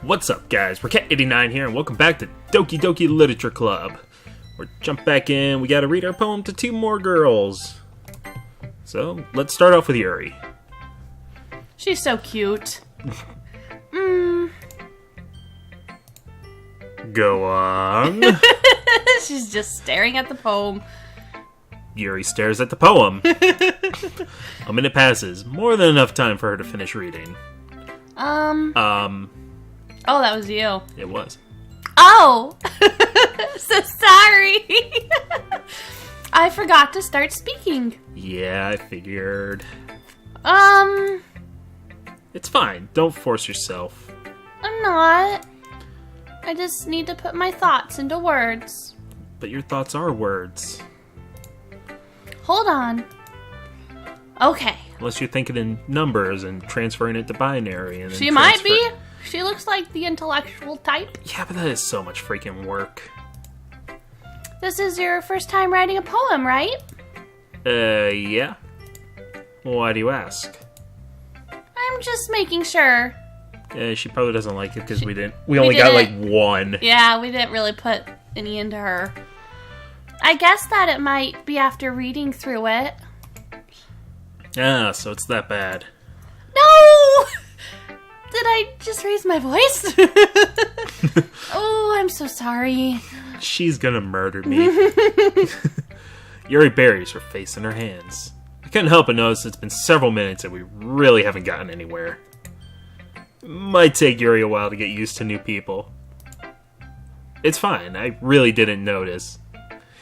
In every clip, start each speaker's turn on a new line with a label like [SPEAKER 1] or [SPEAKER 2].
[SPEAKER 1] What's up, guys? We're Cat89 here, and welcome back to Doki Doki Literature Club. We're jump back in. We gotta read our poem to two more girls. So, let's start off with Yuri.
[SPEAKER 2] She's so cute.
[SPEAKER 1] Go on.
[SPEAKER 2] She's just staring at the poem.
[SPEAKER 1] Yuri stares at the poem. A minute passes. More than enough time for her to finish reading.
[SPEAKER 2] Oh, that was you.
[SPEAKER 1] It was.
[SPEAKER 2] Oh! So sorry. I forgot to start speaking.
[SPEAKER 1] Yeah, I figured. It's fine. Don't force yourself.
[SPEAKER 2] I'm not. I just need to put my thoughts into words.
[SPEAKER 1] But your thoughts are words.
[SPEAKER 2] Hold on. Okay.
[SPEAKER 1] Unless you're thinking in numbers and transferring it to binary. And then
[SPEAKER 2] She might be. She looks like the intellectual type.
[SPEAKER 1] Yeah, but that is so much freaking work.
[SPEAKER 2] This is your first time writing a poem, right?
[SPEAKER 1] Yeah. Why do you ask?
[SPEAKER 2] I'm just making sure.
[SPEAKER 1] She probably doesn't like it because we only got like one.
[SPEAKER 2] Yeah, we didn't really put any into her. I guess that it might be after reading through it.
[SPEAKER 1] Ah, so it's that bad.
[SPEAKER 2] No! Did I just raise my voice? Oh, I'm so sorry.
[SPEAKER 1] She's gonna murder me. Yuri buries her face in her hands. I couldn't help but notice it's been several minutes and we really haven't gotten anywhere. It might take Yuri a while to get used to new people. It's fine, I really didn't notice.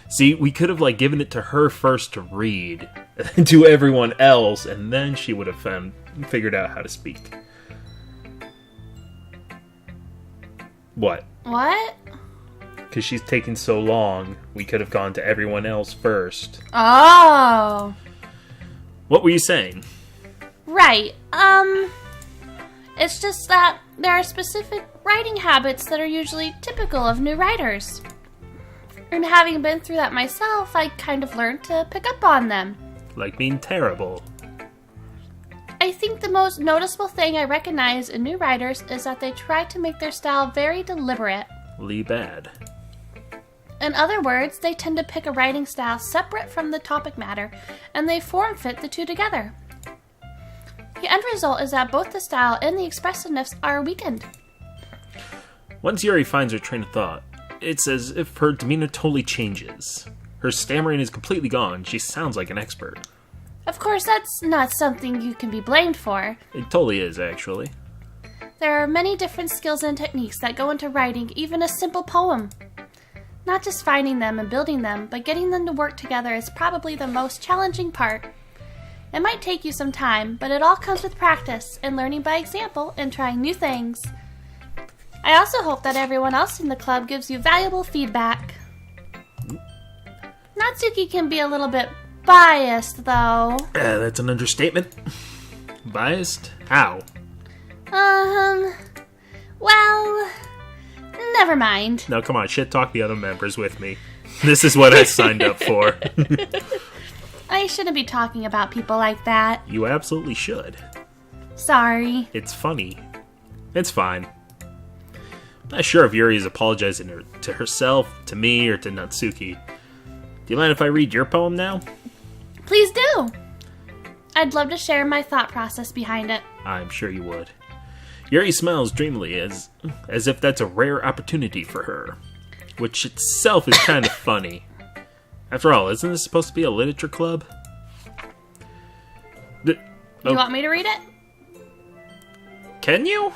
[SPEAKER 1] See, we could have given it to her first to read, and to everyone else, and then she would have figured out how to speak. What?
[SPEAKER 2] What?
[SPEAKER 1] Because she's taking so long, we could have gone to everyone else first.
[SPEAKER 2] Oh.
[SPEAKER 1] What were you saying?
[SPEAKER 2] Right. It's just that there are specific writing habits that are usually typical of new writers. And having been through that myself, I kind of learned to pick up on them.
[SPEAKER 1] Like being terrible.
[SPEAKER 2] I think the most noticeable thing I recognize in new writers is that they try to make their style very deliberate.
[SPEAKER 1] Bad.
[SPEAKER 2] In other words, they tend to pick a writing style separate from the topic matter, and they form-fit the two together. The end result is that both the style and the expressiveness are weakened.
[SPEAKER 1] Once Yuri finds her train of thought, it's as if her demeanor totally changes. Her stammering is completely gone. She sounds like an expert.
[SPEAKER 2] Of course, that's not something you can be blamed for.
[SPEAKER 1] It totally is, actually.
[SPEAKER 2] There are many different skills and techniques that go into writing even a simple poem. Not just finding them and building them, but getting them to work together is probably the most challenging part. It might take you some time, but it all comes with practice and learning by example and trying new things. I also hope that everyone else in the club gives you valuable feedback. Natsuki can be a little bit biased, though.
[SPEAKER 1] That's an understatement. Biased? How?
[SPEAKER 2] Well, never mind.
[SPEAKER 1] Now, come on, shit talk the other members with me. This is what I signed up for.
[SPEAKER 2] I shouldn't be talking about people like that.
[SPEAKER 1] You absolutely should.
[SPEAKER 2] Sorry.
[SPEAKER 1] It's funny. It's fine. I'm not sure if Yuri is apologizing to herself, to me, or to Natsuki. Do you mind if I read your poem now?
[SPEAKER 2] Please do. I'd love to share my thought process behind it.
[SPEAKER 1] I'm sure you would. Yuri smiles dreamily as if that's a rare opportunity for her, which itself is kind of funny. After all, isn't this supposed to be a literature club?
[SPEAKER 2] You want me to read it?
[SPEAKER 1] Can you?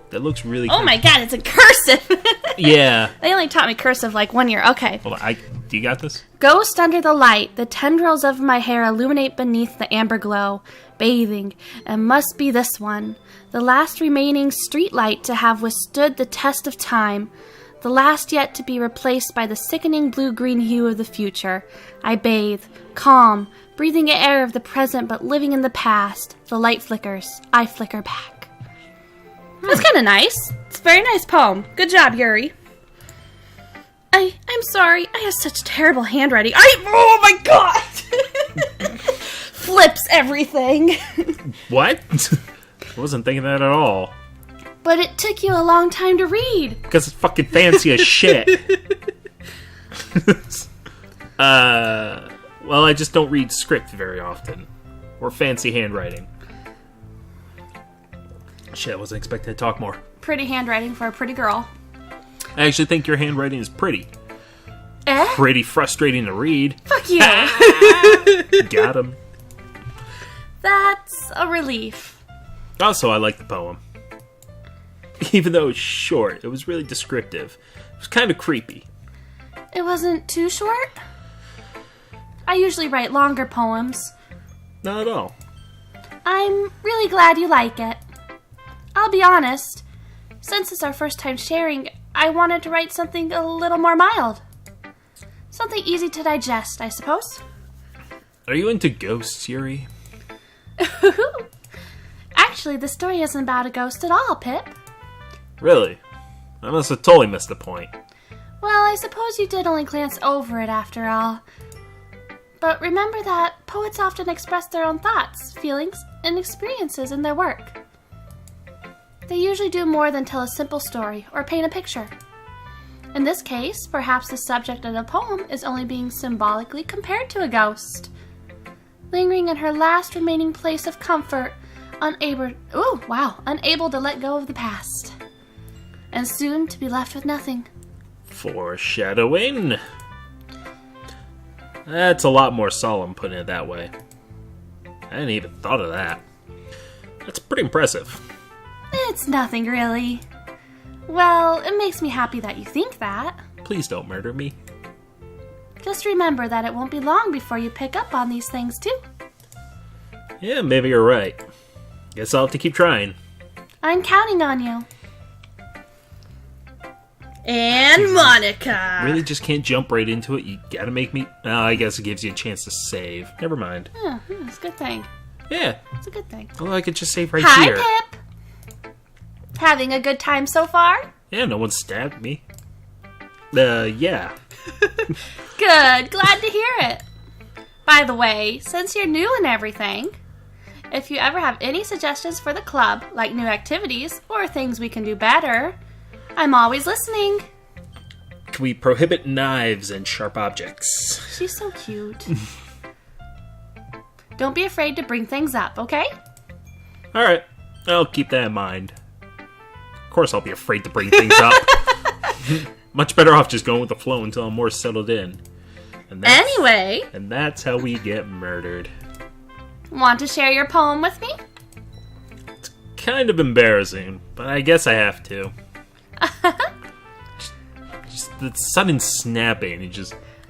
[SPEAKER 1] That looks really
[SPEAKER 2] Oh my god, it's in cursive!
[SPEAKER 1] Yeah.
[SPEAKER 2] They only taught me cursive 1 year. Okay.
[SPEAKER 1] Hold on, do you got this?
[SPEAKER 2] Ghost under the light, the tendrils of my hair illuminate beneath the amber glow, bathing, and must be this one, the last remaining street light to have withstood the test of time, the last yet to be replaced by the sickening blue-green hue of the future. I bathe, calm, breathing the air of the present but living in the past. The light flickers, I flicker back. That's kind of nice. It's a very nice poem. Good job, Yuri. I'm sorry. I have such terrible handwriting. Oh my god! Flips everything.
[SPEAKER 1] What? I wasn't thinking that at all.
[SPEAKER 2] But it took you a long time to read.
[SPEAKER 1] Because it's fucking fancy as shit. Well, I just don't read script very often. Or fancy handwriting. Shit, I wasn't expecting to talk more.
[SPEAKER 2] Pretty handwriting for a pretty girl.
[SPEAKER 1] I actually think your handwriting is pretty.
[SPEAKER 2] Eh?
[SPEAKER 1] Pretty frustrating to read.
[SPEAKER 2] Fuck you.
[SPEAKER 1] Got him.
[SPEAKER 2] That's a relief.
[SPEAKER 1] Also, I like the poem. Even though it's short, it was really descriptive. It was kind of creepy.
[SPEAKER 2] It wasn't too short? I usually write longer poems.
[SPEAKER 1] Not at all.
[SPEAKER 2] I'm really glad you like it. I'll be honest. Since it's our first time sharing, I wanted to write something a little more mild. Something easy to digest, I suppose.
[SPEAKER 1] Are you into ghosts, Yuri?
[SPEAKER 2] Actually, the story isn't about a ghost at all, Pip.
[SPEAKER 1] Really? I must have totally missed the point.
[SPEAKER 2] Well, I suppose you did only glance over it after all. But remember that poets often express their own thoughts, feelings, and experiences in their work. They usually do more than tell a simple story or paint a picture. In this case, perhaps the subject of the poem is only being symbolically compared to a ghost, lingering in her last remaining place of comfort, unable to let go of the past, and soon to be left with nothing.
[SPEAKER 1] Foreshadowing. That's a lot more solemn, putting it that way. I hadn't even thought of that. That's pretty impressive.
[SPEAKER 2] It's nothing, really. Well, it makes me happy that you think that.
[SPEAKER 1] Please don't murder me.
[SPEAKER 2] Just remember that it won't be long before you pick up on these things, too.
[SPEAKER 1] Yeah, maybe you're right. Guess I'll have to keep trying.
[SPEAKER 2] I'm counting on you. And Monica!
[SPEAKER 1] Really just can't jump right into it? You gotta make me... Oh, I guess it gives you a chance to save. Never mind.
[SPEAKER 2] Yeah, it's a good thing.
[SPEAKER 1] Yeah.
[SPEAKER 2] It's a good thing.
[SPEAKER 1] Oh, I could just save right
[SPEAKER 2] Hi,
[SPEAKER 1] here.
[SPEAKER 2] Pip! Having a good time so far?
[SPEAKER 1] Yeah, no one stabbed me. Yeah.
[SPEAKER 2] Good, glad to hear it. By the way, since you're new and everything, if you ever have any suggestions for the club, like new activities or things we can do better, I'm always listening.
[SPEAKER 1] Can we prohibit knives and sharp objects?
[SPEAKER 2] She's so cute. Don't be afraid to bring things up, okay?
[SPEAKER 1] Alright, I'll keep that in mind. Of course I'll be afraid to bring things up. Much better off just going with the flow until I'm more settled in. And that's how we get murdered.
[SPEAKER 2] Want to share your poem with me?
[SPEAKER 1] It's kind of embarrassing, but I guess I have to. just the sudden snapping,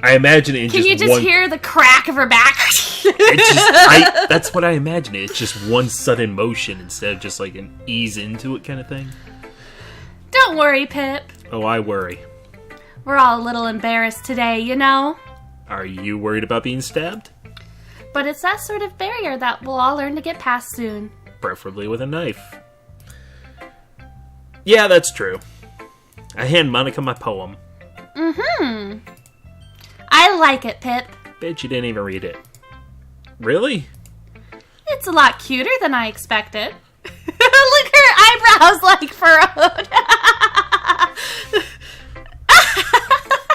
[SPEAKER 1] I imagine it in
[SPEAKER 2] Can you just hear the crack of her back?
[SPEAKER 1] That's what I imagine. It's just one sudden motion instead of just like an ease into it kind of thing.
[SPEAKER 2] Don't worry, Pip.
[SPEAKER 1] Oh, I worry.
[SPEAKER 2] We're all a little embarrassed today, you know?
[SPEAKER 1] Are you worried about being stabbed?
[SPEAKER 2] But it's that sort of barrier that we'll all learn to get past soon.
[SPEAKER 1] Preferably with a knife. Yeah, that's true. I hand Monica my poem.
[SPEAKER 2] Mm-hmm. I like it, Pip.
[SPEAKER 1] Bet you didn't even read it. Really?
[SPEAKER 2] It's a lot cuter than I expected. Look, her eyebrows like furrowed.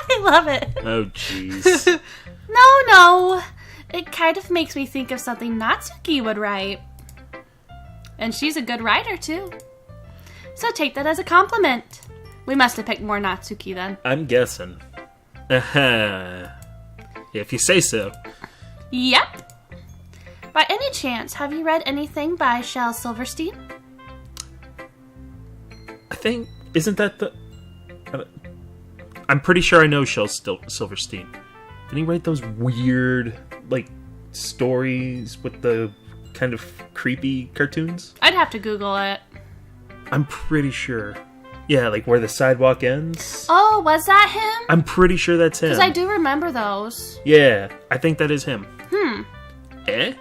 [SPEAKER 2] I love it.
[SPEAKER 1] Oh, jeez.
[SPEAKER 2] No. It kind of makes me think of something Natsuki would write. And she's a good writer, too. So take that as a compliment. We must have picked more Natsuki then.
[SPEAKER 1] I'm guessing. If you say so.
[SPEAKER 2] Yep. By any chance, have you read anything by Shel Silverstein?
[SPEAKER 1] I think... Isn't that the... I'm pretty sure I know Shel Silverstein. Didn't he write those weird, stories with the kind of creepy cartoons?
[SPEAKER 2] I'd have to Google it.
[SPEAKER 1] I'm pretty sure. Yeah, where the sidewalk ends.
[SPEAKER 2] Oh, was that him?
[SPEAKER 1] I'm pretty sure that's him.
[SPEAKER 2] Because I do remember those.
[SPEAKER 1] Yeah, I think that is him.
[SPEAKER 2] Eh?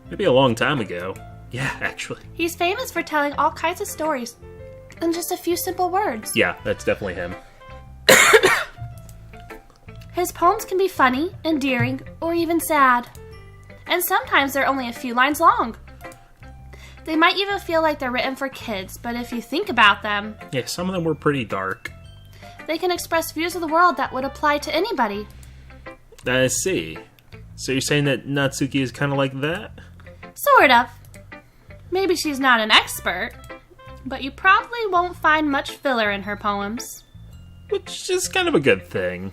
[SPEAKER 1] Maybe a long time ago. Yeah, actually.
[SPEAKER 2] He's famous for telling all kinds of stories in just a few simple words.
[SPEAKER 1] Yeah, that's definitely him.
[SPEAKER 2] His poems can be funny, endearing, or even sad. And sometimes they're only a few lines long. They might even feel like they're written for kids, but if you think about them...
[SPEAKER 1] Yeah, some of them were pretty dark.
[SPEAKER 2] They can express views of the world that would apply to anybody.
[SPEAKER 1] I see. So you're saying that Natsuki is kind of like that?
[SPEAKER 2] Sort of. Maybe she's not an expert, but you probably won't find much filler in her poems.
[SPEAKER 1] Which is kind of a good thing.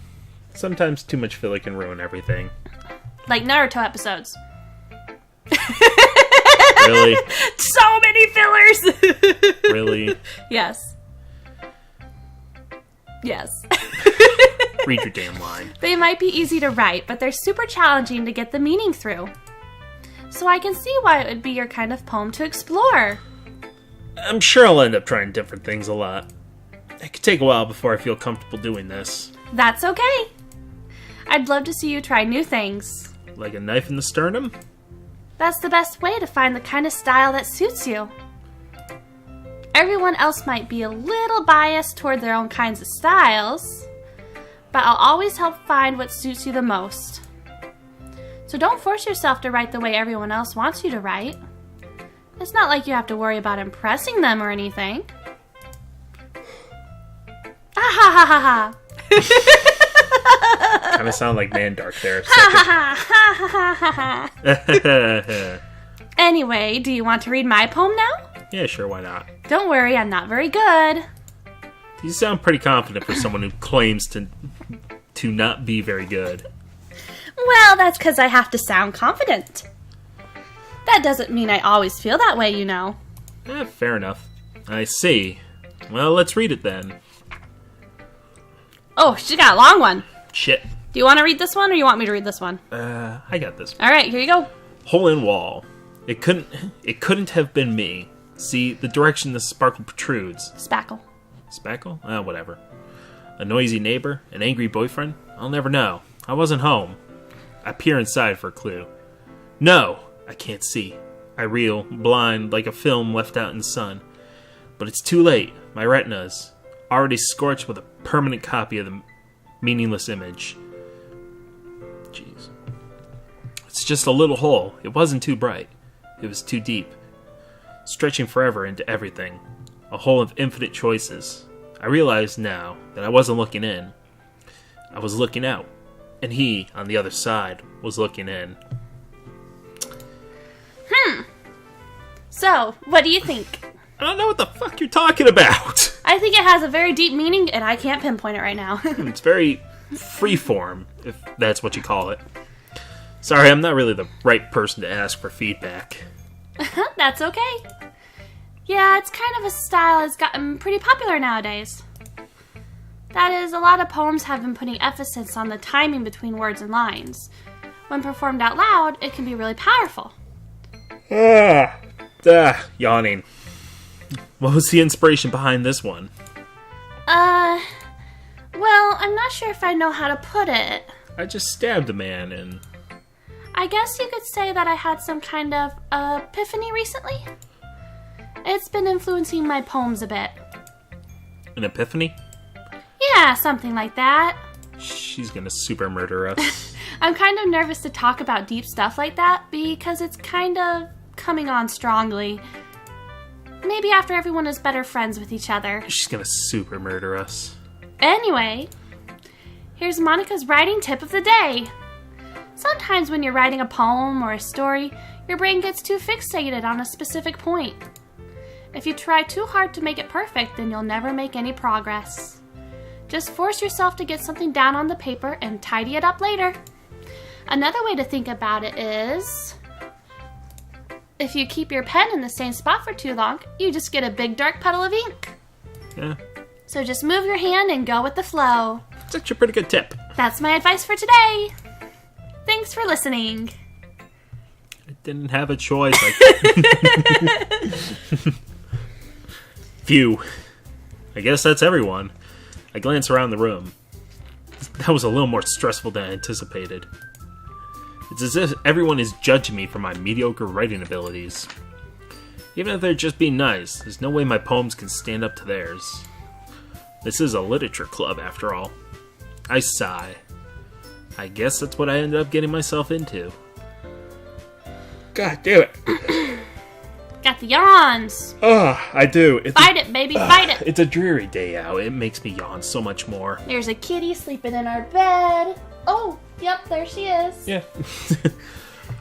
[SPEAKER 1] Sometimes too much filler can ruin everything.
[SPEAKER 2] Like Naruto episodes.
[SPEAKER 1] Really?
[SPEAKER 2] So many fillers!
[SPEAKER 1] Really?
[SPEAKER 2] Yes. Yes.
[SPEAKER 1] Read your damn line.
[SPEAKER 2] They might be easy to write, but they're super challenging to get the meaning through. So I can see why it would be your kind of poem to explore.
[SPEAKER 1] I'm sure I'll end up trying different things a lot. It could take a while before I feel comfortable doing this.
[SPEAKER 2] That's okay. I'd love to see you try new things.
[SPEAKER 1] Like a knife in the sternum?
[SPEAKER 2] That's the best way to find the kind of style that suits you. Everyone else might be a little biased toward their own kinds of styles, but I'll always help find what suits you the most. So don't force yourself to write the way everyone else wants you to write. It's not like you have to worry about impressing them or anything. Ah ha ha ha ha!
[SPEAKER 1] Kind of sound like Mandark there.
[SPEAKER 2] Anyway, do you want to read my poem now?
[SPEAKER 1] Yeah, sure, why not?
[SPEAKER 2] Don't worry, I'm not very good.
[SPEAKER 1] You sound pretty confident for someone who claims to not be very good.
[SPEAKER 2] Well, that's because I have to sound confident. That doesn't mean I always feel that way, you know.
[SPEAKER 1] Fair enough. I see. Well, let's read it then.
[SPEAKER 2] Oh, she got a long one.
[SPEAKER 1] Shit.
[SPEAKER 2] Do you want to read this one, or you want me to read this one?
[SPEAKER 1] I got this.
[SPEAKER 2] All right, here you go.
[SPEAKER 1] Hole in wall. It couldn't have been me. See, the direction the sparkle protrudes.
[SPEAKER 2] Spackle.
[SPEAKER 1] Spackle? Whatever. A noisy neighbor? An angry boyfriend? I'll never know. I wasn't home. I peer inside for a clue. No! I can't see. I reel, blind, like a film left out in the sun. But it's too late. My retina's already scorched with a permanent copy of the meaningless image. Jeez. It's just a little hole. It wasn't too bright. It was too deep. Stretching forever into everything. A hole of infinite choices. I realize now that I wasn't looking in. I was looking out. And he, on the other side, was looking in.
[SPEAKER 2] So, what do you think?
[SPEAKER 1] I don't know what the fuck you're talking about.
[SPEAKER 2] I think it has a very deep meaning, and I can't pinpoint it right now.
[SPEAKER 1] It's very freeform, if that's what you call it. Sorry, I'm not really the right person to ask for feedback.
[SPEAKER 2] That's okay. Yeah, it's kind of a style that's gotten pretty popular nowadays. That is, a lot of poems have been putting emphasis on the timing between words and lines. When performed out loud, it can be really powerful.
[SPEAKER 1] Yawning. What was the inspiration behind this one?
[SPEAKER 2] Well, I'm not sure if I know how to put it.
[SPEAKER 1] I just stabbed a man and...
[SPEAKER 2] I guess you could say that I had some kind of epiphany recently. It's been influencing my poems a bit.
[SPEAKER 1] An epiphany?
[SPEAKER 2] Yeah, something like that.
[SPEAKER 1] She's gonna super murder us.
[SPEAKER 2] I'm kind of nervous to talk about deep stuff like that because it's kind of coming on strongly. Maybe after everyone is better friends with each other.
[SPEAKER 1] She's gonna super murder us.
[SPEAKER 2] Anyway, here's Monica's writing tip of the day. Sometimes when you're writing a poem or a story, your brain gets too fixated on a specific point. If you try too hard to make it perfect, then you'll never make any progress. Just force yourself to get something down on the paper and tidy it up later. Another way to think about it is, if you keep your pen in the same spot for too long, you just get a big dark puddle of ink.
[SPEAKER 1] Yeah.
[SPEAKER 2] So just move your hand and go with the flow.
[SPEAKER 1] It's actually a pretty good tip.
[SPEAKER 2] That's my advice for today. Thanks for listening.
[SPEAKER 1] I didn't have a choice. Phew. I guess that's everyone. I glance around the room. That was a little more stressful than I anticipated. It's as if everyone is judging me for my mediocre writing abilities. Even if they're just being nice, there's no way my poems can stand up to theirs. This is a literature club, after all. I sigh. I guess that's what I ended up getting myself into. God damn it.
[SPEAKER 2] Got the yawns.
[SPEAKER 1] I do.
[SPEAKER 2] Fight it, baby, fight it.
[SPEAKER 1] It's a dreary day out. It makes me yawn so much more.
[SPEAKER 2] There's a kitty sleeping in our bed. Oh, yep, there she is.
[SPEAKER 1] Yeah.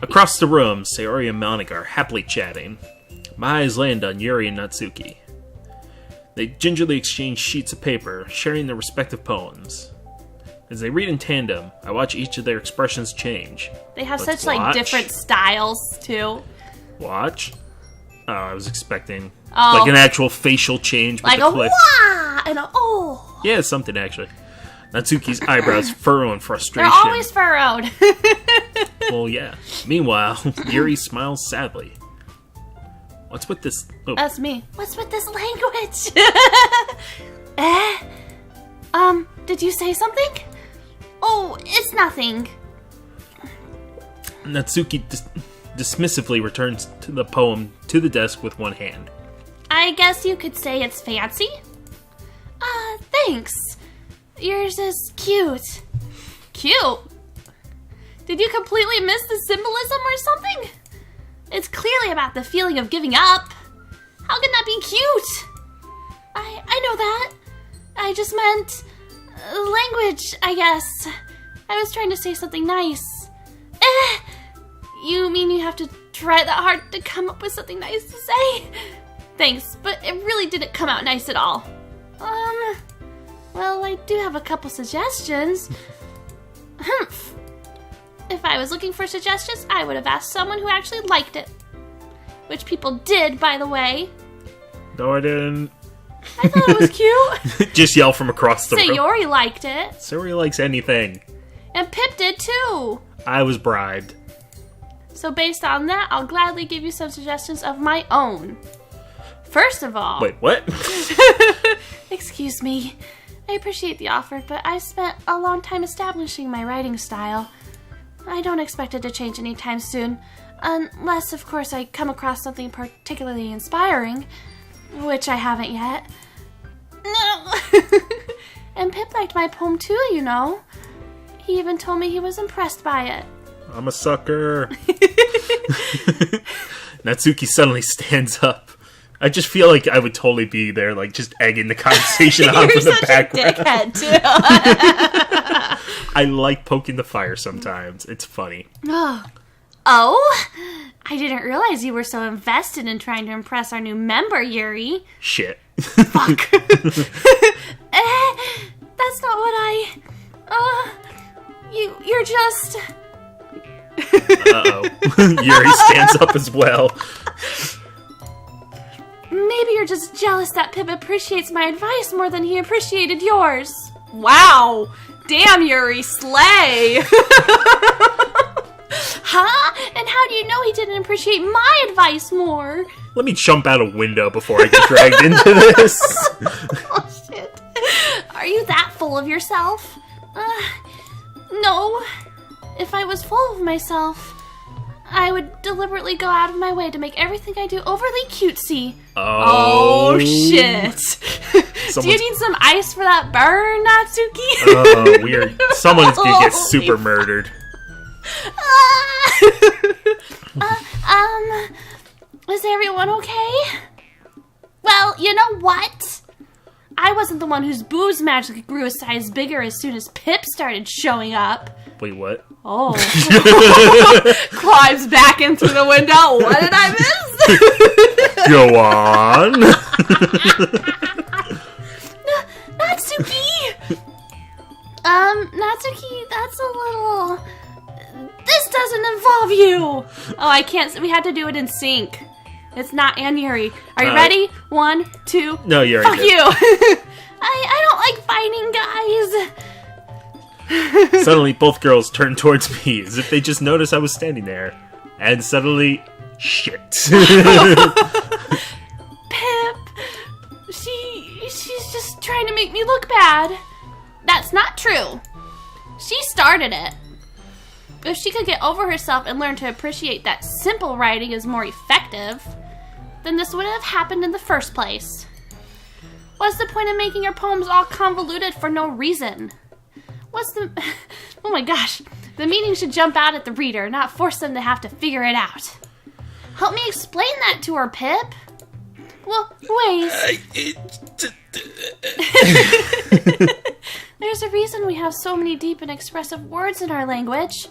[SPEAKER 1] Across the room, Sayori and Monica are happily chatting. My eyes land on Yuri and Natsuki. They gingerly exchange sheets of paper, sharing their respective poems. As they read in tandem, I watch each of their expressions change.
[SPEAKER 2] They have
[SPEAKER 1] Let's
[SPEAKER 2] such, like,
[SPEAKER 1] watch.
[SPEAKER 2] different styles, too.
[SPEAKER 1] Watch. Oh, I was expecting
[SPEAKER 2] Oh.
[SPEAKER 1] like an actual facial change with
[SPEAKER 2] Like
[SPEAKER 1] the
[SPEAKER 2] a
[SPEAKER 1] clip.
[SPEAKER 2] wah! And a oh!
[SPEAKER 1] Yeah, something actually. Natsuki's eyebrows furrow in frustration.
[SPEAKER 2] They're always furrowed.
[SPEAKER 1] Well, yeah. Meanwhile, Yuri smiles sadly. What's with this? Oh,
[SPEAKER 2] That's me. What's with this language? Did you say something? Oh, it's nothing.
[SPEAKER 1] Natsuki dismissively returns to the poem to the desk with one hand.
[SPEAKER 2] I guess you could say it's fancy. Thanks. Yours is cute. Cute? Did you completely miss the symbolism or something? It's clearly about the feeling of giving up. How can that be cute? I know that. I just meant language, I guess. I was trying to say something nice. You mean you have to try that hard to come up with something nice to say? Thanks, but it really didn't come out nice at all. Well, I do have a couple suggestions. Humph. If I was looking for suggestions, I would have asked someone who actually liked it. Which people did, by the way.
[SPEAKER 1] No, I didn't.
[SPEAKER 2] I thought it was cute.
[SPEAKER 1] Just yell from across the room.
[SPEAKER 2] Sayori liked it.
[SPEAKER 1] Sayori likes anything.
[SPEAKER 2] And Pip did too.
[SPEAKER 1] I was bribed.
[SPEAKER 2] So based on that, I'll gladly give you some suggestions of my own. First of all...
[SPEAKER 1] Wait, what?
[SPEAKER 2] Excuse me. I appreciate the offer, but I've spent a long time establishing my writing style. I don't expect it to change anytime soon. Unless, of course, I come across something particularly inspiring. Which I haven't yet. No. And Pip liked my poem too, you know. He even told me he was impressed by it.
[SPEAKER 1] I'm a sucker. Natsuki suddenly stands up. I just feel like I would totally be there, like, just egging the conversation on from the background.
[SPEAKER 2] You're such a dickhead, too.
[SPEAKER 1] I like poking the fire sometimes. It's funny.
[SPEAKER 2] Oh, I didn't realize you were so invested in trying to impress our new member, Yuri.
[SPEAKER 1] Shit.
[SPEAKER 2] Fuck. That's not what you're just...
[SPEAKER 1] Uh-oh. Yuri stands up as well.
[SPEAKER 2] Maybe you're just jealous that Pip appreciates my advice more than he appreciated yours. Wow. Damn, Yuri, slay. Huh? And how do you know he didn't appreciate my advice more?
[SPEAKER 1] Let me jump out a window before I get dragged into this.
[SPEAKER 2] Oh, shit. Are you that full of yourself? No. If I was full of myself, I would deliberately go out of my way to make everything I do overly cutesy. Oh shit. Do you need some ice for that burn, Natsuki?
[SPEAKER 1] Oh, weird. Someone is going to get super murdered.
[SPEAKER 2] Is everyone okay? Well, you know what? I wasn't the one whose boobs magically grew a size bigger as soon as Pip started showing up.
[SPEAKER 1] Wait, what?
[SPEAKER 2] Oh. Climbs back in through the window. What did I miss?
[SPEAKER 1] Go on.
[SPEAKER 2] Natsuki! Natsuki, that's a little... This doesn't involve you! Oh, I can't... We had to do it in sync. It's not Ann Yuri. Are you ready? 1, 2...
[SPEAKER 1] No, Yuri.
[SPEAKER 2] Fuck you! I don't like fighting guys.
[SPEAKER 1] Suddenly, both girls turn towards me as if they just noticed I was standing there. And suddenly, shit.
[SPEAKER 2] Pip, she's just trying to make me look bad. That's not true. She started it. If she could get over herself and learn to appreciate that simple writing is more effective, then this wouldn't have happened in the first place. What's the point of making your poems all convoluted for no reason? What's the... Oh my gosh. The meaning should jump out at the reader, not force them to have to figure it out. Help me explain that to her, Pip. Well, wait. There's a reason we have so many deep and expressive words in our language.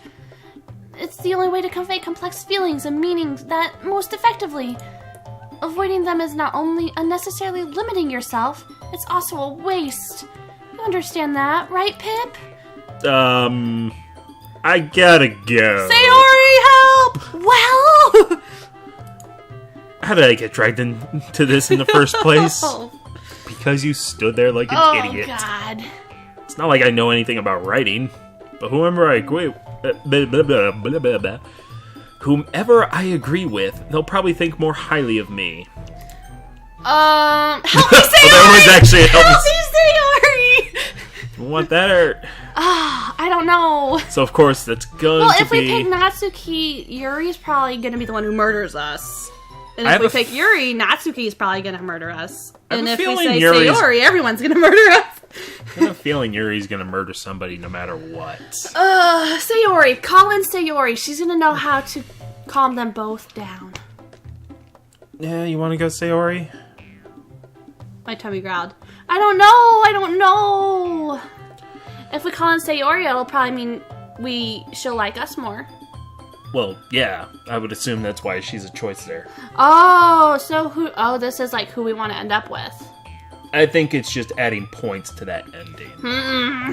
[SPEAKER 2] It's the only way to convey complex feelings and meanings that most effectively. Avoiding them is not only unnecessarily limiting yourself, it's also a waste. You understand that, right, Pip?
[SPEAKER 1] I gotta go.
[SPEAKER 2] Sayori, help! Well...
[SPEAKER 1] How did I get dragged into this in the first place? Because you stood there like an idiot.
[SPEAKER 2] Oh, God.
[SPEAKER 1] It's not like I know anything about writing, but whomever I agree with, they'll probably think more highly of me.
[SPEAKER 2] Help me, Sayori!
[SPEAKER 1] There was actually
[SPEAKER 2] help me, Sayori!
[SPEAKER 1] You want that or...
[SPEAKER 2] I don't know.
[SPEAKER 1] So, of course, that's going to be...
[SPEAKER 2] Well, if we pick Natsuki, Yuri's probably going to be the one who murders us. And if we pick Yuri, Natsuki's probably going to murder us. And if we say Sayori, everyone's going to murder us.
[SPEAKER 1] I have a feeling Yuri's going to murder somebody no matter what.
[SPEAKER 2] Sayori. Call in Sayori. She's going to know how to calm them both down.
[SPEAKER 1] Yeah, you want to go, Sayori?
[SPEAKER 2] My tummy growled. I don't know. If we call in Sayori, it'll probably mean she'll like us more.
[SPEAKER 1] Well, yeah. I would assume that's why she's a choice there.
[SPEAKER 2] Oh, so who... Oh, this is like who we want to end up with.
[SPEAKER 1] I think it's just adding points to that ending.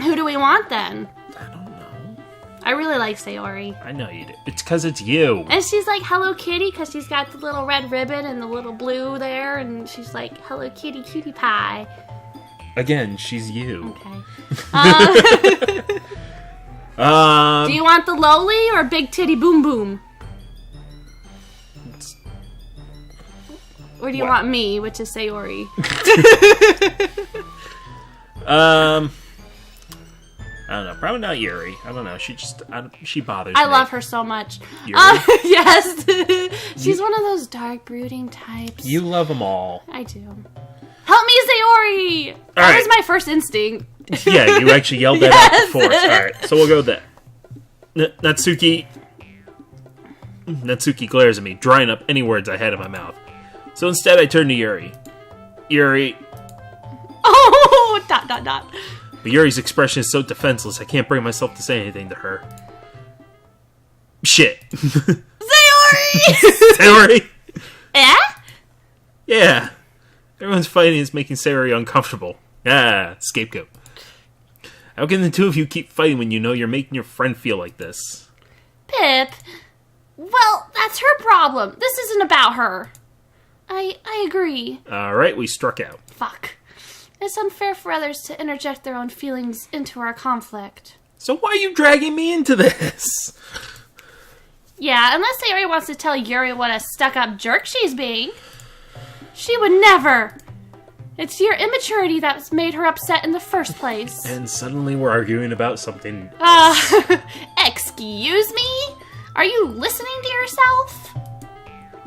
[SPEAKER 2] Who do we want then?
[SPEAKER 1] I don't know.
[SPEAKER 2] I really like Sayori.
[SPEAKER 1] I know you do. It's because it's you.
[SPEAKER 2] And she's like Hello Kitty because she's got the little red ribbon and the little blue there. And she's like Hello Kitty cutie pie.
[SPEAKER 1] Again, she's you.
[SPEAKER 2] Okay. Do you want the lowly or big titty boom boom? Or do you want me, which is Sayori?
[SPEAKER 1] I don't know. Probably not Yuri. I don't know. She bothers me.
[SPEAKER 2] I love her so much.
[SPEAKER 1] Yuri?
[SPEAKER 2] Yes. She's one of those dark, brooding types.
[SPEAKER 1] You love them all.
[SPEAKER 2] I do. Help me, Sayori! That was my first instinct.
[SPEAKER 1] Yeah, you actually yelled that out before. Alright, so we'll go with that. Natsuki glares at me, drying up any words I had in my mouth. So instead I turn to Yuri. Yuri.
[SPEAKER 2] Oh, ...
[SPEAKER 1] But Yuri's expression is so defenseless I can't bring myself to say anything to her. Shit.
[SPEAKER 2] Sayori!
[SPEAKER 1] Sayori!
[SPEAKER 2] Eh?
[SPEAKER 1] Yeah. Everyone's fighting is making Sayori uncomfortable. Scapegoat. How can the two of you keep fighting when you know you're making your friend feel like this?
[SPEAKER 2] Pip. Well, that's her problem. This isn't about her. I agree.
[SPEAKER 1] Alright, we struck out.
[SPEAKER 2] Fuck. It's unfair for others to interject their own feelings into our conflict.
[SPEAKER 1] So why are you dragging me into this?
[SPEAKER 2] Yeah, unless Sayori wants to tell Yuri what a stuck-up jerk she's being. She would never. It's your immaturity that's made her upset in the first place.
[SPEAKER 1] And suddenly we're arguing about something.
[SPEAKER 2] Excuse me? Are you listening to yourself?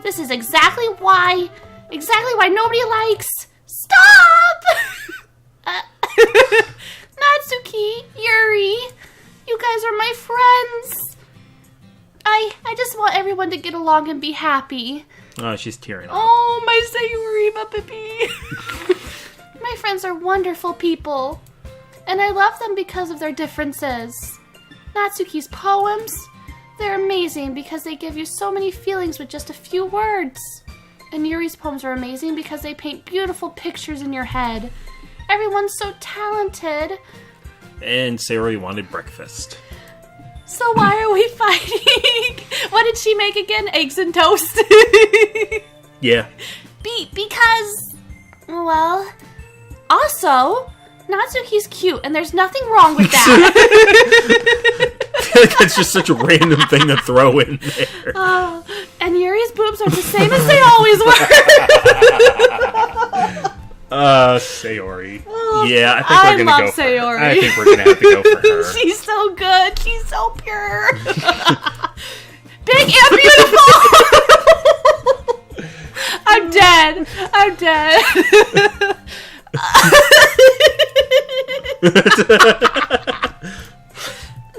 [SPEAKER 2] This is exactly why nobody likes... Stop! Natsuki, Yuri, you guys are my friends. I just want everyone to get along and be happy.
[SPEAKER 1] Oh, she's tearing up.
[SPEAKER 2] Oh, my Sayori, my baby. My friends are wonderful people, and I love them because of their differences. Natsuki's poems, they're amazing because they give you so many feelings with just a few words. And Yuri's poems are amazing because they paint beautiful pictures in your head. Everyone's so talented.
[SPEAKER 1] And Sayori wanted breakfast.
[SPEAKER 2] So why are we fighting? What did she make again? Eggs and toast?
[SPEAKER 1] Yeah.
[SPEAKER 2] Because, well, also, Natsuki's cute, and there's nothing wrong with that.
[SPEAKER 1] I feel like that's just such a random thing to throw in there.
[SPEAKER 2] And Yuri's boobs are the same as they always were.
[SPEAKER 1] Sayori. Yeah, I think we're gonna go for
[SPEAKER 2] Sayori.
[SPEAKER 1] her. I think we're gonna have to go for her.
[SPEAKER 2] She's so good. She's so pure. Big and beautiful. I'm dead.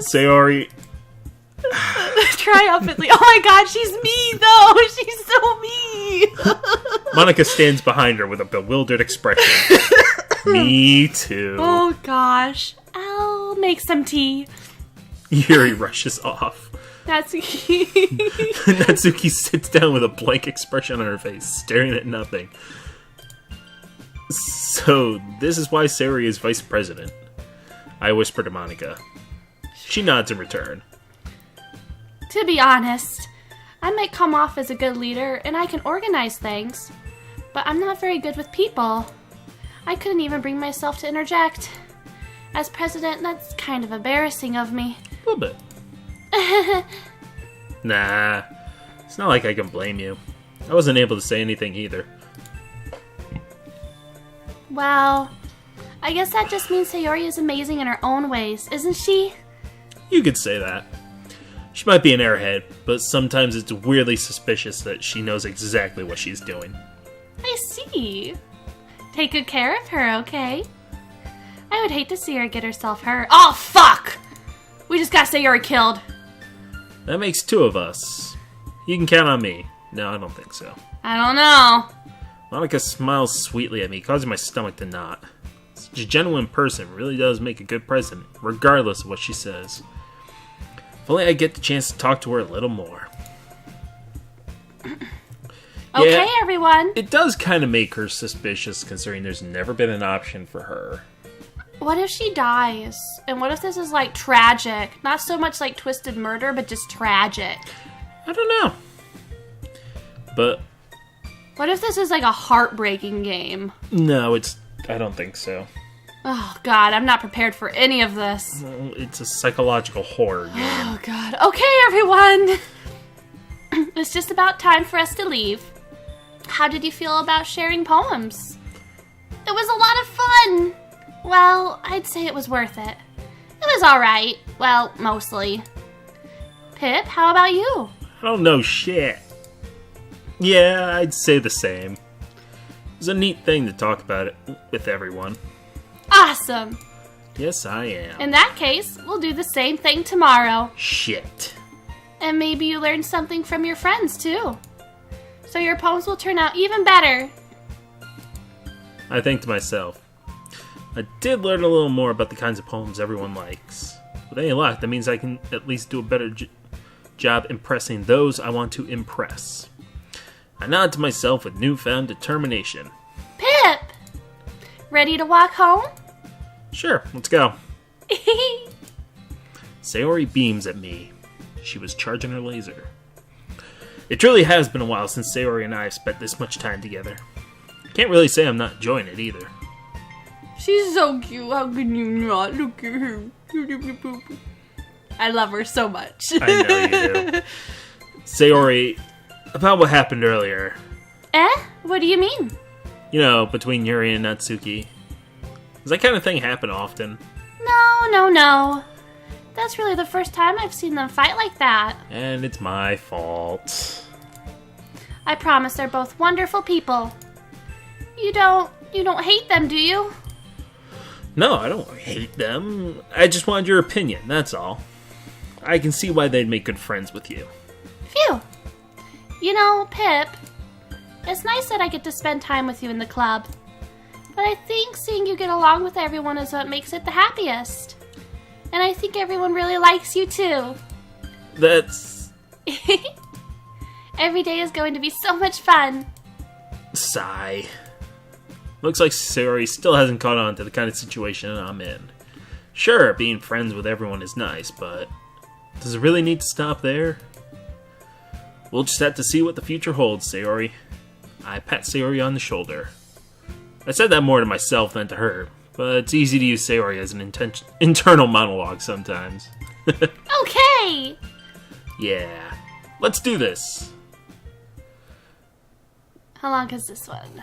[SPEAKER 1] Sayori.
[SPEAKER 2] triumphantly. Oh my god, she's me, though! She's so me!
[SPEAKER 1] Monica stands behind her with a bewildered expression. Me too.
[SPEAKER 2] Oh gosh. I'll make some tea.
[SPEAKER 1] Yuri rushes off.
[SPEAKER 2] Natsuki.
[SPEAKER 1] Natsuki sits down with a blank expression on her face, staring at nothing. So, this is why Sayori is vice president. I whisper to Monica. She nods in return.
[SPEAKER 2] To be honest, I might come off as a good leader and I can organize things, but I'm not very good with people. I couldn't even bring myself to interject. As president, that's kind of embarrassing of me.
[SPEAKER 1] A little bit. Nah, it's not like I can blame you. I wasn't able to say anything either.
[SPEAKER 2] Well, I guess that just means Sayori is amazing in her own ways, isn't she?
[SPEAKER 1] You could say that. She might be an airhead, but sometimes it's weirdly suspicious that she knows exactly what she's doing.
[SPEAKER 2] I see. Take good care of her, okay? I would hate to see her get herself hurt. Oh, fuck! We just got Sayori killed.
[SPEAKER 1] That makes two of us. You can count on me. No, I don't think so.
[SPEAKER 2] I don't know.
[SPEAKER 1] Monica smiles sweetly at me, causing my stomach to knot. Such a genuine person really does make a good president, regardless of what she says. If only I get the chance to talk to her a little more.
[SPEAKER 2] Okay, everyone.
[SPEAKER 1] It does kind of make her suspicious, considering there's never been an option for her.
[SPEAKER 2] What if she dies? And what if this is, like, tragic? Not so much like twisted murder, but just tragic.
[SPEAKER 1] I don't know. But...
[SPEAKER 2] what if this is, like, a heartbreaking game?
[SPEAKER 1] no, I don't think so.
[SPEAKER 2] Oh, God, I'm not prepared for any of this.
[SPEAKER 1] Well, it's a psychological horror game.
[SPEAKER 2] Oh, God. Okay, everyone. It's just about time for us to leave. How did you feel about sharing poems? It was a lot of fun. Well, I'd say it was worth it. It was alright. Well, mostly. Pip, how about you?
[SPEAKER 1] I don't know shit. Yeah, I'd say the same. It's a neat thing to talk about it with everyone.
[SPEAKER 2] Awesome.
[SPEAKER 1] Yes, I am.
[SPEAKER 2] In that case, we'll do the same thing tomorrow.
[SPEAKER 1] Shit.
[SPEAKER 2] And maybe you learned something from your friends, too. So your poems will turn out even better.
[SPEAKER 1] I think to myself, I did learn a little more about the kinds of poems everyone likes. With any luck, that means I can at least do a better job impressing those I want to impress. I nod to myself with newfound determination.
[SPEAKER 2] Pip! Ready to walk home?
[SPEAKER 1] Sure, let's go. Sayori beams at me. She was charging her laser. It truly has been a while since Sayori and I have spent this much time together. Can't really say I'm not enjoying it either.
[SPEAKER 2] She's so cute. How can you not? Look at her. I love her so much.
[SPEAKER 1] I know you do. Sayori, about what happened earlier.
[SPEAKER 2] What do you mean?
[SPEAKER 1] You know, between Yuri and Natsuki. Does that kind of thing happen often?
[SPEAKER 2] No. That's really the first time I've seen them fight like that.
[SPEAKER 1] And it's my fault.
[SPEAKER 2] I promise they're both wonderful people. You don't hate them, do you?
[SPEAKER 1] No, I don't hate them. I just wanted your opinion, that's all. I can see why they'd make good friends with you.
[SPEAKER 2] Phew. You know, Pip, it's nice that I get to spend time with you in the club. But I think seeing you get along with everyone is what makes it the happiest. And I think everyone really likes you too.
[SPEAKER 1] That's...
[SPEAKER 2] Every day is going to be so much fun.
[SPEAKER 1] Sigh. Looks like Sayori still hasn't caught on to the kind of situation I'm in. Sure, being friends with everyone is nice, but does it really need to stop there? We'll just have to see what the future holds, Sayori. I pat Sayori on the shoulder. I said that more to myself than to her, but it's easy to use Sayori as an internal monologue sometimes.
[SPEAKER 2] Okay!
[SPEAKER 1] Yeah, let's do this.
[SPEAKER 2] How long is this one?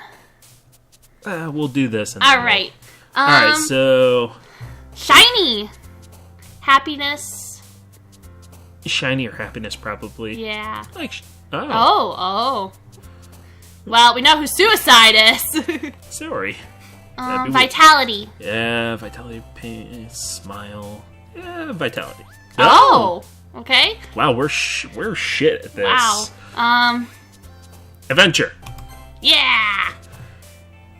[SPEAKER 1] We'll do this.
[SPEAKER 2] Alright.
[SPEAKER 1] Alright, so...
[SPEAKER 2] Shiny! Happiness.
[SPEAKER 1] Shiny or happiness, probably.
[SPEAKER 2] Yeah.
[SPEAKER 1] Like,
[SPEAKER 2] Oh. Well, we know who suicide is.
[SPEAKER 1] Sorry.
[SPEAKER 2] Vitality.
[SPEAKER 1] Yeah, vitality, pain, smile. Yeah, vitality.
[SPEAKER 2] Oh! Okay.
[SPEAKER 1] Wow, we're shit at this.
[SPEAKER 2] Wow.
[SPEAKER 1] Adventure.
[SPEAKER 2] Yeah.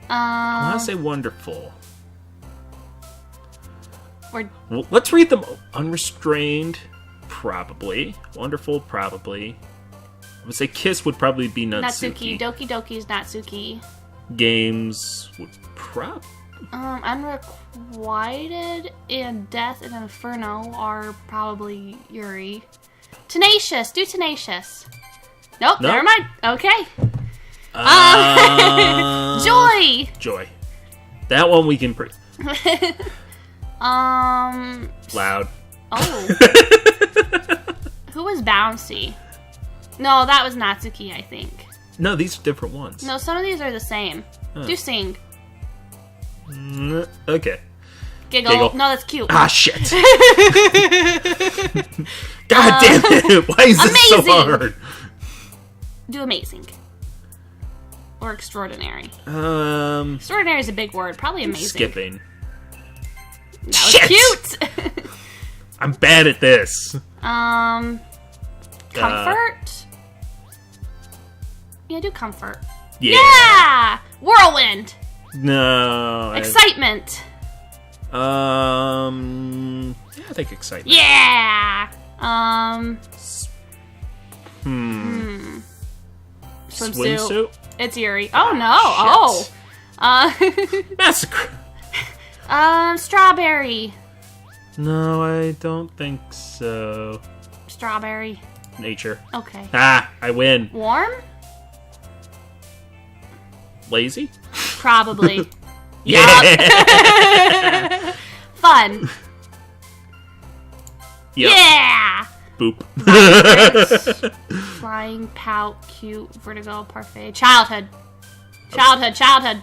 [SPEAKER 1] I want to say wonderful.
[SPEAKER 2] Well,
[SPEAKER 1] let's read them. Unrestrained, probably. Wonderful, probably. I would say Kiss would probably be Natsuki.
[SPEAKER 2] Doki Doki is Natsuki.
[SPEAKER 1] Games would
[SPEAKER 2] Unrequited and Death and Inferno are probably Yuri. Tenacious. Do Tenacious. Nope. Never mind. Okay. Joy.
[SPEAKER 1] Joy. That one we can Loud.
[SPEAKER 2] Oh. Who was Bouncy? No, that was Natsuki, I think.
[SPEAKER 1] No, these are different ones.
[SPEAKER 2] No, some of these are the same. Do Sing.
[SPEAKER 1] Okay.
[SPEAKER 2] Giggle. No, that's cute.
[SPEAKER 1] Ah, shit. God damn it. Why is this so hard?
[SPEAKER 2] Do Amazing. Or Extraordinary.
[SPEAKER 1] Extraordinary
[SPEAKER 2] is a big word. Probably Amazing.
[SPEAKER 1] Skipping.
[SPEAKER 2] That was cute.
[SPEAKER 1] I'm bad at this.
[SPEAKER 2] Comfort. Yeah, do Comfort.
[SPEAKER 1] Yeah.
[SPEAKER 2] Whirlwind.
[SPEAKER 1] No.
[SPEAKER 2] Excitement.
[SPEAKER 1] Yeah, I think excitement.
[SPEAKER 2] Yeah.
[SPEAKER 1] Swimsuit.
[SPEAKER 2] It's Yuri. Oh no.
[SPEAKER 1] Shit.
[SPEAKER 2] Oh.
[SPEAKER 1] Massacre.
[SPEAKER 2] Strawberry.
[SPEAKER 1] No, I don't think so.
[SPEAKER 2] Strawberry.
[SPEAKER 1] Nature.
[SPEAKER 2] Okay.
[SPEAKER 1] Ah, I win.
[SPEAKER 2] Warm?
[SPEAKER 1] Lazy?
[SPEAKER 2] Probably.
[SPEAKER 1] Yeah.
[SPEAKER 2] Fun.
[SPEAKER 1] Yep.
[SPEAKER 2] Yeah.
[SPEAKER 1] Boop.
[SPEAKER 2] Flying, pout, cute, vertigo, parfait. Childhood. Childhood.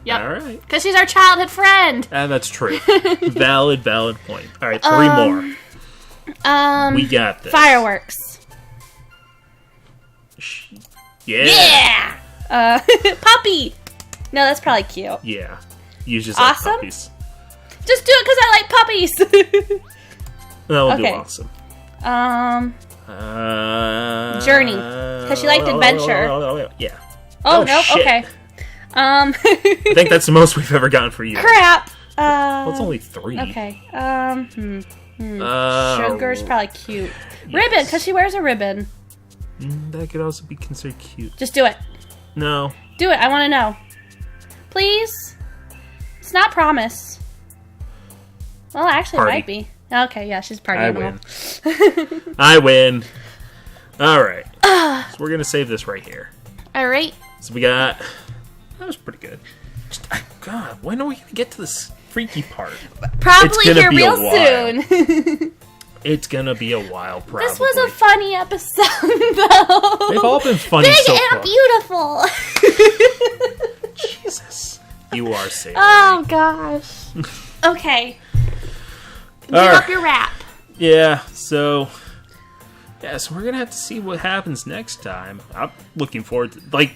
[SPEAKER 2] Yep.
[SPEAKER 1] All right.
[SPEAKER 2] Because she's our childhood friend.
[SPEAKER 1] That's true. Valid point. All right, 3 more. We got this.
[SPEAKER 2] Fireworks.
[SPEAKER 1] Yeah.
[SPEAKER 2] Puppy. No, that's probably cute.
[SPEAKER 1] Yeah. You just
[SPEAKER 2] Awesome?
[SPEAKER 1] like puppies.
[SPEAKER 2] Just do it because I like puppies.
[SPEAKER 1] No, we'll
[SPEAKER 2] Okay.
[SPEAKER 1] do awesome.
[SPEAKER 2] Journey. Because she liked adventure.
[SPEAKER 1] Yeah.
[SPEAKER 2] Oh, no.
[SPEAKER 1] Shit.
[SPEAKER 2] Okay.
[SPEAKER 1] I think that's the most we've ever gotten for you.
[SPEAKER 2] Crap.
[SPEAKER 1] Well, it's only 3.
[SPEAKER 2] Okay. Sugar's probably cute.
[SPEAKER 1] Yes.
[SPEAKER 2] Ribbon, because she wears a ribbon.
[SPEAKER 1] That could also be considered cute.
[SPEAKER 2] Just do it.
[SPEAKER 1] No.
[SPEAKER 2] Do it. I want to know. Please. It's not promise. Well, actually,
[SPEAKER 1] Party.
[SPEAKER 2] it might be. Okay, yeah, she's party
[SPEAKER 1] I
[SPEAKER 2] animal.
[SPEAKER 1] win. I win. All right. So we're going to save this right here.
[SPEAKER 2] All right.
[SPEAKER 1] So we got... That was pretty good. God, when are we going to get to this freaky part?
[SPEAKER 2] Probably here
[SPEAKER 1] be a
[SPEAKER 2] real soon.
[SPEAKER 1] It's going to be a while, probably.
[SPEAKER 2] This was a funny episode, though.
[SPEAKER 1] They've all been funny
[SPEAKER 2] Big
[SPEAKER 1] so
[SPEAKER 2] and
[SPEAKER 1] far.
[SPEAKER 2] beautiful.
[SPEAKER 1] Jesus. You are safe.
[SPEAKER 2] Oh, gosh. Okay. Give up your rap.
[SPEAKER 1] Yeah, so we're going to have to see what happens next time. I'm looking forward to, I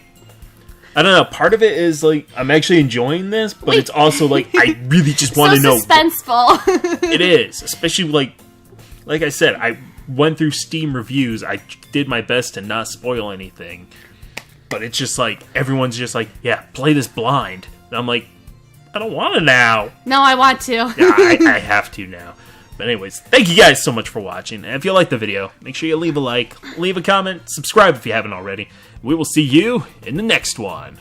[SPEAKER 1] don't know, part of it is, I'm actually enjoying this, but it's also, I really just want to know.
[SPEAKER 2] Suspenseful.
[SPEAKER 1] It is, especially, like I said, I went through Steam reviews. I did my best to not spoil anything. But it's just, everyone's just yeah, play this blind. And I'm like, I don't want to now.
[SPEAKER 2] No, I want to.
[SPEAKER 1] Yeah, I have to now. But anyways, thank you guys so much for watching. And if you liked the video, make sure you leave a like, leave a comment, subscribe if you haven't already. We will see you in the next one.